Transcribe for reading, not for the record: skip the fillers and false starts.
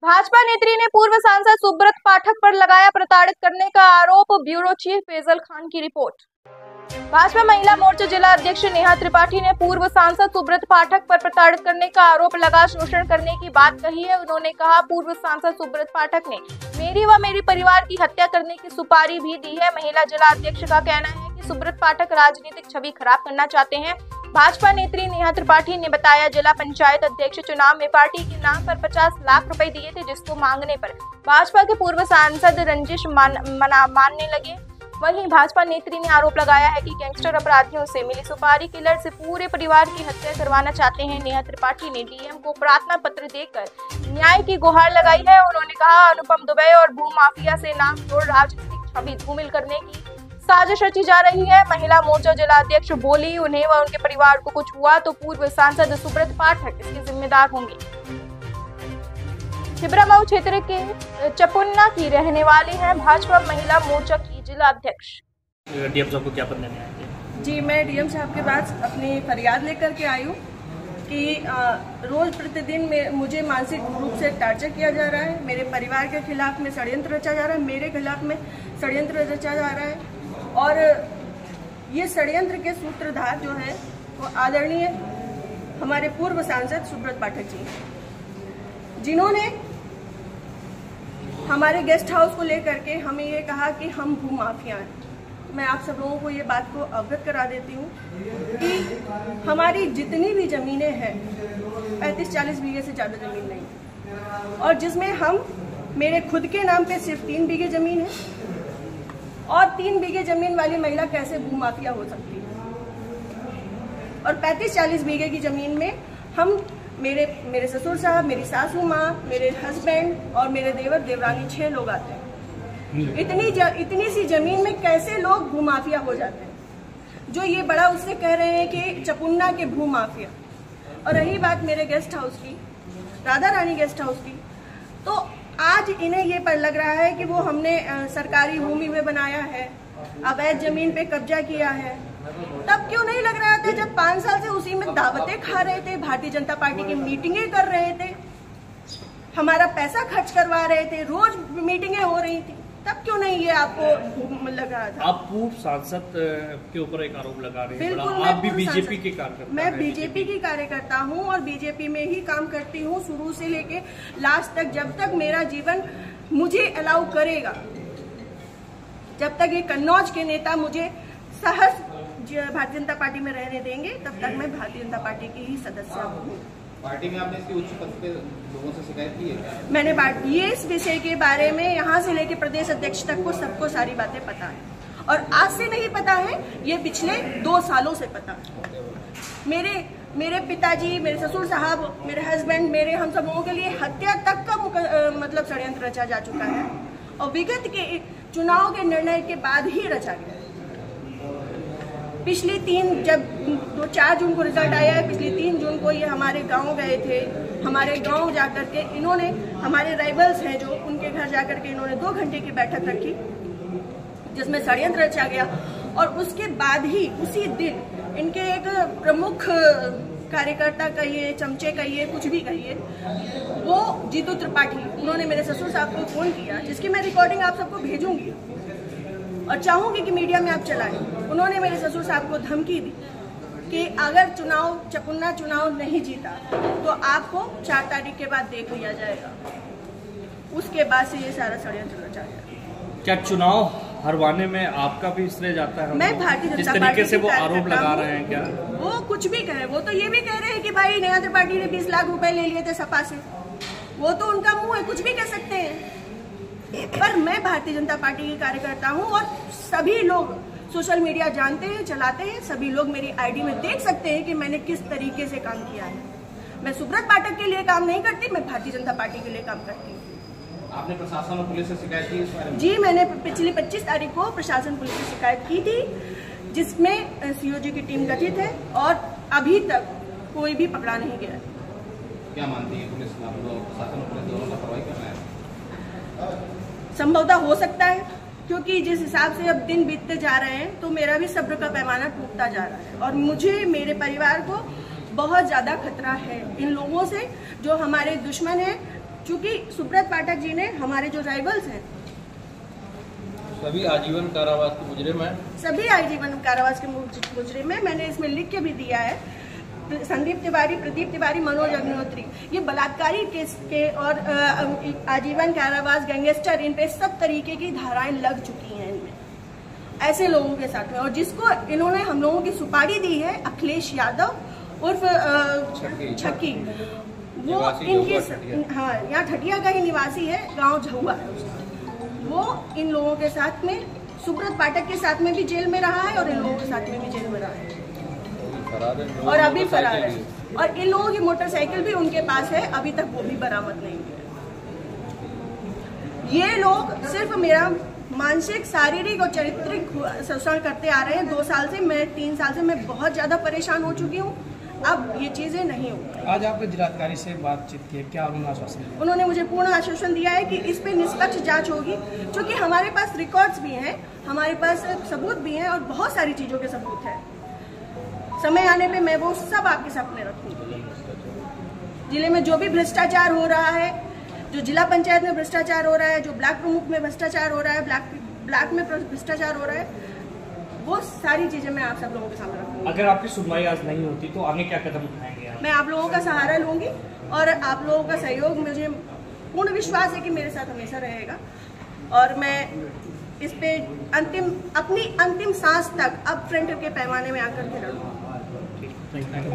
भाजपा नेत्री ने पूर्व सांसद सुब्रत पाठक पर लगाया प्रताड़ित करने का आरोप। ब्यूरो चीफ फैजल खान की रिपोर्ट। भाजपा महिला मोर्चा जिला अध्यक्ष नेहा त्रिपाठी ने पूर्व सांसद सुब्रत पाठक पर प्रताड़ित करने का आरोप लगा शोषण करने की बात कही है। उन्होंने कहा, पूर्व सांसद सुब्रत पाठक ने मेरी व मेरे परिवार की हत्या करने की सुपारी भी दी है। महिला जिला अध्यक्ष का कहना है कि सुब्रत पाठक राजनीतिक छवि खराब करना चाहते हैं। भाजपा नेत्री नेहा त्रिपाठी ने बताया, जिला पंचायत अध्यक्ष चुनाव में पार्टी के नाम पर 50 लाख रुपए दिए थे, जिसको मांगने पर भाजपा के पूर्व सांसद रंजिश मानने लगे। वहीं भाजपा नेत्री ने आरोप लगाया है कि गैंगस्टर अपराधियों से मिली सुपारी किलर से पूरे परिवार की हत्या करवाना चाहते हैं। नेहा त्रिपाठी ने डीएम को प्रार्थना पत्र देकर न्याय की गुहार लगाई है। उन्होंने कहा, अनुपम दुबे और भू माफिया से नाम जोड़ राजनीतिक छवि धूमिल करने की साजिश रची जा रही है। महिला मोर्चा जिला अध्यक्ष बोली, उन्हें व उनके परिवार को कुछ हुआ तो पूर्व सांसद सुब्रत पाठक इसके जिम्मेदार होंगे। छिबरामऊ क्षेत्र के चपुन्ना की रहने वाली हैं भाजपा महिला मोर्चा की जिला अध्यक्ष। डीएम साहब को क्या पत्र देने आए थे? जी, मैं डीएम साहब के पास अपनी फरियाद लेकर के आई हूँ कि रोज प्रतिदिन में मुझे मानसिक रूप से टार्चर किया जा रहा है। मेरे परिवार के खिलाफ में षड्यंत्र रचा जा रहा है, मेरे खिलाफ में षड्यंत्र रचा जा रहा है। और ये षड्यंत्र के सूत्रधार जो है वो आदरणीय हमारे पूर्व सांसद सुब्रत पाठक जी, जिन्होंने हमारे गेस्ट हाउस को लेकर के हमें ये कहा कि हम भू माफिया हैं। मैं आप सब लोगों को ये बात को अवगत करा देती हूँ कि हमारी जितनी भी ज़मीनें हैं 35-40 बीघे से ज़्यादा ज़मीन नहीं, और जिसमें हम मेरे खुद के नाम पे सिर्फ 3 बीघे ज़मीन है। और 3 बीघे ज़मीन वाली महिला कैसे भू माफिया हो सकती है? और 35-40 बीघे की ज़मीन में हम मेरे ससुर साहब, मेरी सासू माँ, मेरे हस्बैंड और मेरे देवर देवरानी 6 लोग आते हैं। इतनी सी जमीन में कैसे लोग भू माफिया हो जाते हैं? जो ये बड़ा उससे कह रहे हैं कि चपुन्ना के भू माफिया। और रही बात मेरे गेस्ट हाउस की, राधा रानी गेस्ट हाउस की, तो आज इन्हें ये पर लग रहा है कि वो हमने सरकारी भूमि में बनाया है, अवैध जमीन पे कब्जा किया है। तब क्यों नहीं लग रहा था जब 5 साल से उसी में दावतें खा रहे थे, भारतीय जनता पार्टी की मीटिंगें कर रहे थे, हमारा पैसा खर्च करवा रहे थे, रोज मीटिंगें हो रही थी, तब क्यों नहीं ये आपको लग रहा था? आप पूर्व सांसद के ऊपर एक आरोप लगा रहे हैं। बिल्कुल, आप भी बीजेपी के कार्यकर्ता? मैं बीजेपी की कार्यकर्ता हूं और बीजेपी में ही काम करती हूं शुरू से लेके लास्ट तक। जब तक मेरा जीवन मुझे अलाउ करेगा, जब तक ये कन्नौज के नेता मुझे सहज भारतीय जनता पार्टी में रहने देंगे, तब तक मैं भारतीय जनता पार्टी की ही सदस्य हूँ। पार्टी में आपने इसकी उच्च पद पे लोगों से शिकायत की है? मैंने ये इस विषय के बारे में यहाँ से लेके प्रदेश अध्यक्ष तक को सबको सारी बातें पता है, और आज से नहीं पता है, ये पिछले 2 सालों से पता है। मेरे पिताजी, मेरे ससुर साहब, मेरे हस्बैंड, हम सब लोगों के लिए हत्या तक का मतलब षड्यंत्र रचा जा चुका है, और विगत के चुनाव के निर्णय के बाद ही रचा गया। पिछली 4 जून को रिजल्ट आया है, पिछली 3 जून को ये हमारे गांव गए थे। हमारे गांव जाकर के इन्होंने, हमारे राइवल्स हैं जो, उनके घर जाकर के इन्होंने 2 घंटे की बैठक रखी जिसमें षड्यंत्र रचा गया। और उसके बाद ही उसी दिन इनके एक प्रमुख कार्यकर्ता कहिए, चमचे कहिए, कुछ भी कहिए, वो जीतू त्रिपाठी, उन्होंने मेरे ससुर साहब को फोन किया, जिसकी मैं रिकॉर्डिंग आप सबको भेजूंगी और चाहूंगी कि मीडिया में आप चलाएं। उन्होंने मेरे ससुर साहब को धमकी दी कि अगर चपुन्ना चुनाव नहीं जीता तो आपको 4 तारीख के बाद देख लिया जाएगा। उसके बाद से ये सारा षड्यंत्र रचा गया। क्या चुनाव हरवाने में आपका भी श्रेय जाता है? मैं भारतीय जनता पार्टी तरीके से वो आरोप लगा रहे हैं, क्या वो कुछ भी कहे? वो तो ये भी कह रहे हैं कि भाई नेहा त्रिपाठी ने 20 लाख रुपए ले लिए थे सपा से। वो तो उनका मुंह है, कुछ भी कह सकते हैं। पर मैं भारतीय जनता पार्टी की कार्यकर्ता हूं, और सभी लोग सोशल मीडिया जानते हैं, चलाते हैं, सभी लोग मेरी आईडी में देख सकते हैं कि मैंने किस तरीके से काम किया है। मैं सुब्रत पाठक के लिए काम नहीं करती, मैं भारतीय जनता पार्टी के लिए काम करती हूँ। आपने प्रशासन और पुलिस से शिकायत की इस बारे में? जी, मैंने पिछली 25 तारीख को प्रशासन पुलिस से शिकायत की थी, जिसमें सीओजी की टीम गठित है, और अभी तक कोई भी पकड़ा नहीं गया। क्या मानती है पुलिस, प्रशासन और पुलिस दोनों लापरवाही कर रहे हैं? संभवतः हो सकता है, क्योंकि जिस हिसाब से अब दिन बीतते जा रहे हैं तो मेरा भी सब्र का पैमाना टूटता जा रहा है, और मुझे, मेरे परिवार को बहुत ज्यादा खतरा है इन लोगों से, जो हमारे दुश्मन हैं, चूंकि सुब्रत पाठक जी ने हमारे जो राइवल्स हैं सभी आजीवन कारावास के मुजरिम हैं। सभी आजीवन कारावास के मुजरिम हैं। मैंने इसमें लिख के भी दिया है, संदीप तिवारी, प्रदीप तिवारी, मनोज अग्निहोत्री, ये बलात्कारी केस के और आजीवन कारावास, गैंगस्टर, इन पे सब तरीके की धाराएं लग चुकी हैं इनमें, ऐसे लोगों के साथ में। और जिसको इन्होंने हम लोगों की सुपारी दी है, अखिलेश यादव उर्फ छक्की, वो इनकी, हाँ, यहाँ ठटिया का ही निवासी है, गांव झुआ है उसका। वो इन लोगों के साथ में, सुब्रत पाठक के साथ में भी जेल में रहा है और इन लोगों के साथ में भी जेल में रहा है और अभी फरार है। और इन लोगों की मोटरसाइकिल भी उनके पास है, अभी तक वो भी बरामद नहीं हुई है। ये लोग सिर्फ मेरा मानसिक, शारीरिक और चारित्रिक शोषण करते आ रहे हैं 2 साल से। मैं 3 साल से मैं बहुत ज्यादा परेशान हो चुकी हूँ। अब ये चीजें नहीं होंगी। आज आपने जिलाधिकारी से बातचीत की, क्या उन्होंने आश्वासन दिया? उन्होंने मुझे पूर्ण आश्वासन दिया है कि इस पे निष्पक्ष जांच होगी, क्योंकि हमारे पास रिकॉर्ड्स भी हैं, हमारे पास सबूत भी हैं और बहुत सारी चीजों के सबूत हैं। समय आने पे मैं वो सब आपके सामने रखूंगी। जिले में जो भी भ्रष्टाचार हो रहा है, जो जिला पंचायत में भ्रष्टाचार हो रहा है, जो ब्लॉक प्रमुख में भ्रष्टाचार हो रहा है, ब्लॉक में भ्रष्टाचार हो रहा है, वो सारी चीजें मैं आप सब लोगों के सामने रखूंगी। अगर आपकी सुनवाई आज नहीं होती तो आगे क्या कदम उठाएंगे आप? मैं आप लोगों का सहारा लूंगी और आप लोगों का सहयोग, मुझे पूर्ण विश्वास है कि मेरे साथ हमेशा रहेगा। और मैं इस पे अपनी अंतिम सांस तक अब फ्रंट के पैमाने में आकर के लड़ूंगी। Thank you.